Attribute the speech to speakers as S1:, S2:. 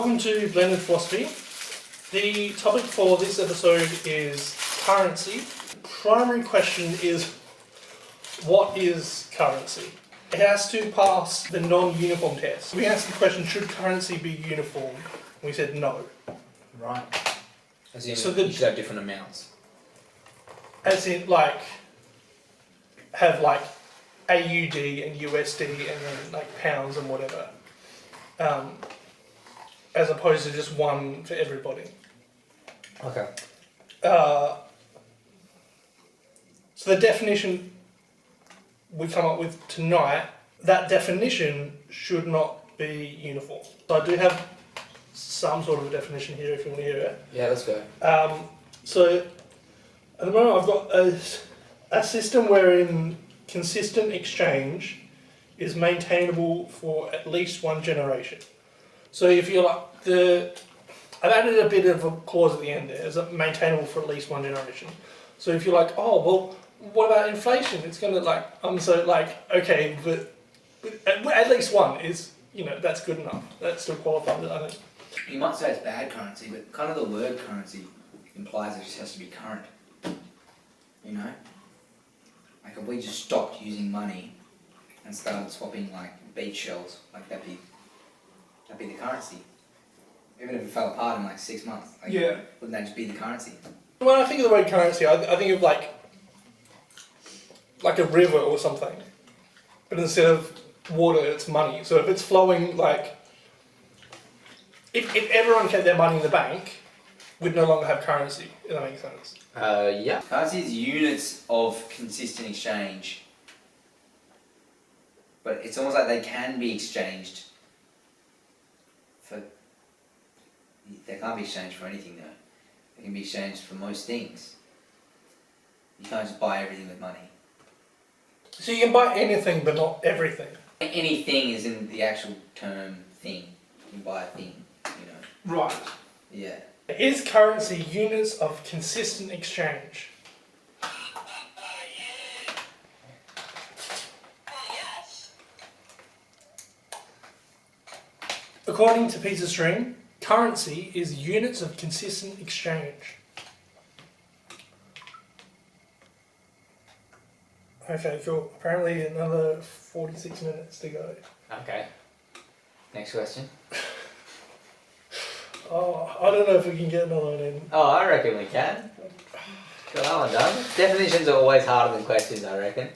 S1: Welcome to Blended Philosophy. The topic for this episode is currency. The primary question is, what is currency? It has to pass the non-uniform test. We asked the question, should currency be uniform? We said no.
S2: Right. As in,
S1: So
S2: you should have different amounts.
S1: As in, like, have like AUD and USD and then like pounds and whatever. As opposed to just one for everybody.
S2: Okay.
S1: So the definition we come up with tonight, that definition should not be uniform. So I do have some sort of a definition here if you want to hear it.
S2: Yeah, let's go.
S1: So at the moment I've got a system wherein consistent exchange is maintainable for at least one generation. So if you're like I've added a bit of a clause at the end there, is maintainable for at least one generation. So if you're like, oh well, what about inflation? It's gonna okay, but at least one is, that's good enough. That still qualifies it, I think.
S3: You might say it's bad currency, but kind of the word currency implies it just has to be current. Like if we just stopped using money and started swapping like beach shells, like that'd be the currency. Even if it fell apart in like 6 months, wouldn't that just be the currency?
S1: When I think of the word currency, I think of like a river or something, but instead of water, it's money. So if it's flowing, like if everyone kept their money in the bank, we'd no longer have currency. If that makes sense.
S2: Yeah.
S3: Currency is units of consistent exchange, but it's almost like they can be exchanged for. They can't be exchanged for anything though. They can be exchanged for most things. You can't just buy everything with money.
S1: So you can buy anything, but not everything.
S3: Anything is in the actual term thing. You can buy a thing,
S1: Right.
S3: Yeah.
S1: Is currency units of consistent exchange? According to Pizza Stream, currency is units of consistent exchange. Okay, cool. Apparently another 46 minutes to go.
S2: Okay. Next question.
S1: Oh, I don't know if we can get another one in.
S2: Oh, I reckon we can. Got that one done. Definitions are always harder than questions, I reckon.